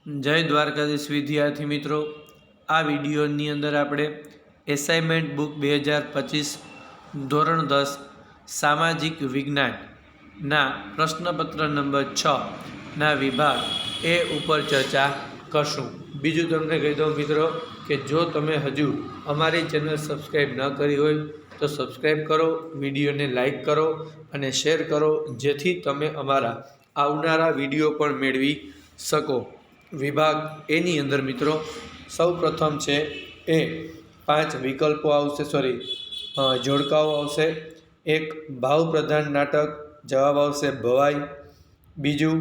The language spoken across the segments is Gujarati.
જય દ્વારકાધીશ વિદ્યાર્થી મિત્રો, આ વિડીયોની અંદર આપણે એસાઇનમેન્ટ બુક 2025 ધોરણ 10 સામાજિક વિજ્ઞાનના પ્રશ્નપત્ર નંબર 6ના વિભાગ એ ઉપર ચર્ચા કરશું. બીજું તમને કહી દઉં મિત્રો કે જો તમે હજુ અમારી ચેનલ સબસ્ક્રાઈબ ન કરી હોય તો સબસ્ક્રાઈબ કરો, વિડીયોને લાઈક કરો અને શેર કરો, જેથી તમે અમારા આવનારા વિડીયો પણ મેળવી શકો. વિભાગ એની અંદર મિત્રો સૌ પ્રથમ છે એ 5 વિકલ્પો આવશે, જોડકાઓ આવશે. એક ભાવપ્રધાન નાટક, જવાબ આવશે ભવાઈ. બીજું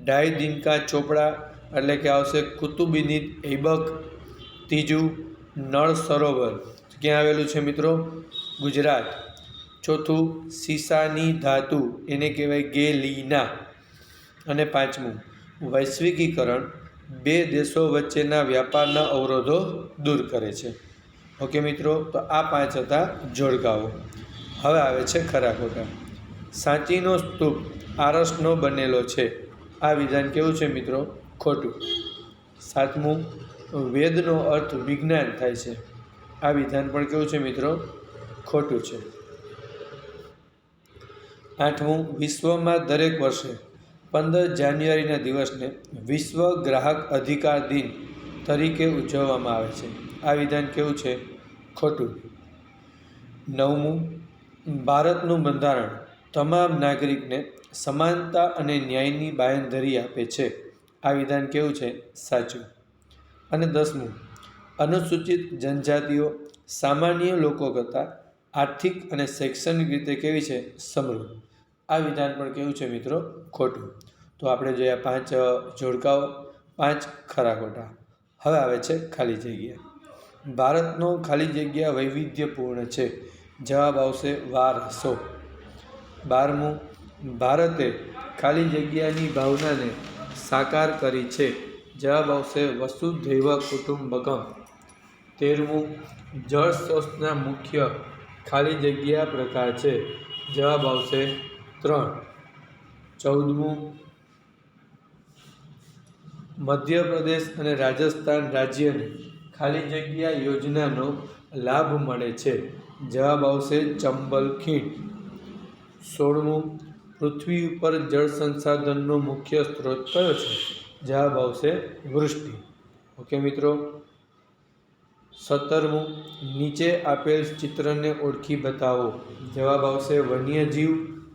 ઢાઈ દિનકા ચોપડા એટલે કે આવશે કુતુબિનીન ઐબક. ત્રીજું નળ સરોવર ક્યાં આવેલું છે મિત્રો? ગુજરાત. ચોથું સીસાની ધાતુ એને કહેવાય ગેલીના. અને પાંચમું વૈશ્વિકીકરણ બે દેશો વચ્ચેના વ્યાપારના અવરોધો દૂર કરે છે. ઓકે મિત્રો, તો આ 5 હતા જોડકાઓ. હવે આવે છે ખરા ખોટા. સાંચીનો સ્તૂપ આરસનો બનેલો છે. આ વિધાન કેવું છે મિત્રો? ખોટું. સાતમું વેદનો અર્થ વિજ્ઞાન થાય છે. આ વિધાન પણ કેવું છે મિત્રો? ખોટું છે. આઠમું વિશ્વમાં દરેક વર્ષે 15 જાન્યુઆરીના દિવસને વિશ્વ ગ્રાહક અધિકાર દિન તરીકે ઉજવવામાં આવે છે. આ વિધાન કેવું છે? ખોટું. નવમું ભારતનું બંધારણ તમામ નાગરિકને સમાનતા અને ન્યાયની બાંયધરી આપે છે. આ વિધાન કેવું છે? સાચું. અને 10મું અનુસૂચિત જનજાતિઓ સામાન્ય લોકો કરતાં આર્થિક અને શૈક્ષણિક રીતે કેવી છે? સમૃદ્ધ. આ વિધાન પણ કેવું છે મિત્રો? ખોટું. તો આપણે જોયા 5 જોડકાઓ, 5 ખરા ખોટા. હવે આવે છે ખાલી જગ્યા. ભારતનો ખાલી જગ્યા વૈવિધ્યપૂર્ણ છે. જવાબ આવશે વારસો. 12મું ભારતે ખાલી જગ્યાની ભાવનાને સાકાર કરી છે. જવાબ આવશે વસુધૈવ કુટુંબકમ. 13મું જળ સ્ત્રોતના મુખ્ય ખાલી જગ્યા પ્રકાર છે. જવાબ આવશે 3. 14મું મધ્યપ્રદેશ અને રાજસ્થાન રાજ્યને ખાલી જગ્યા યોજનાનો લાભ મળે છે. જવાબ આવશે ચંબલ ખીણ. 16મું પૃથ્વી ઉપર જળ સંસાધનનો મુખ્ય સ્ત્રોત કયો છે? જવાબ આવશે વૃષ્ટિ. ઓકે મિત્રો. 17મું નીચે આપેલ ચિત્રને ઓળખી બતાવો. જવાબ આવશે વન્યજીવ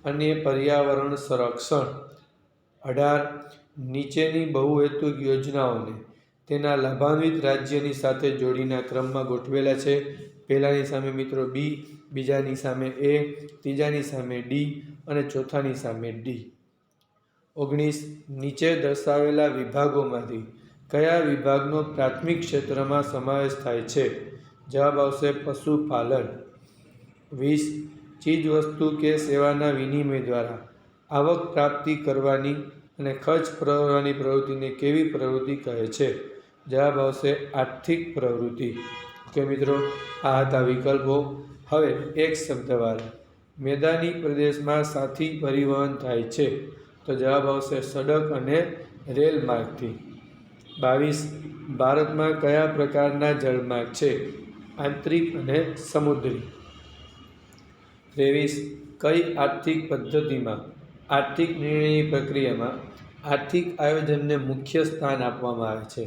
અને પર્યાવરણ સંરક્ષણ. 18 નીચેની બહુહેતુક યોજનાઓને તેના લાભાન્વિત રાજ્યની સાથે જોડીના ક્રમમાં ગોઠવેલા છે. પહેલાની સામે મિત્રો બી, બીજાની સામે એ, ત્રીજાની સામે ડી અને ચોથાની સામે ડી. 19 નીચે દર્શાવેલા વિભાગોમાંથી કયા વિભાગનો પ્રાથમિક ક્ષેત્રમાં સમાવેશ થાય છે? જવાબ આવશે પશુપાલન. 20 ચીજવસ્તુ કે સેવાના વિનિમય દ્વારા આવક પ્રાપ્તિ કરવાની અને ખર્ચ કરવાની પ્રવૃત્તિને કેવી પ્રવૃત્તિ કહે છે? જવાબ આવશે આર્થિક પ્રવૃત્તિ. ઓકે મિત્રો, આ હતા વિકલ્પો. હવે એક શબ્દવાર. મેદાની પ્રદેશમાં સાથી પરિવહન થાય છે. તો જવાબ આવશે સડક અને રેલ માર્ગથી. 22 ભારતમાં કયા પ્રકારના જળમાર્ગ છે? આંતરિક અને સમુદ્રી. 23 કઈ આર્થિક પદ્ધતિમાં આર્થિક નિર્ણયની પ્રક્રિયામાં આર્થિક આયોજનને મુખ્ય સ્થાન આપવામાં આવે છે?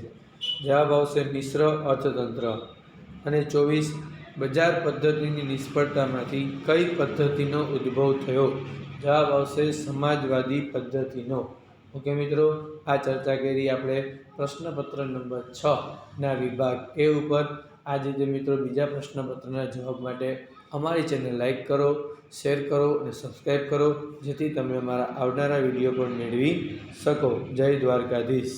જવાબ આવશે મિશ્ર અર્થતંત્ર. અને 24 બજાર પદ્ધતિની નિષ્ફળતામાંથી કઈ પદ્ધતિનો ઉદ્ભવ થયો? જવાબ આવશે સમાજવાદી પદ્ધતિનો. ઓકે મિત્રો, આ ચર્ચા કરી આપણે પ્રશ્નપત્ર નંબર 6ના વિભાગ એ ઉપર. આ જ રીતે મિત્રો બીજા પ્રશ્નપત્રના જવાબ માટે અમારી ચેનલ લાઈક કરો, શેર કરો અને સબસ્ક્રાઈબ કરો, જેથી તમે અમારા આવનારા વિડીયો પણ મેળવી શકો. જય દ્વારકાધીશ.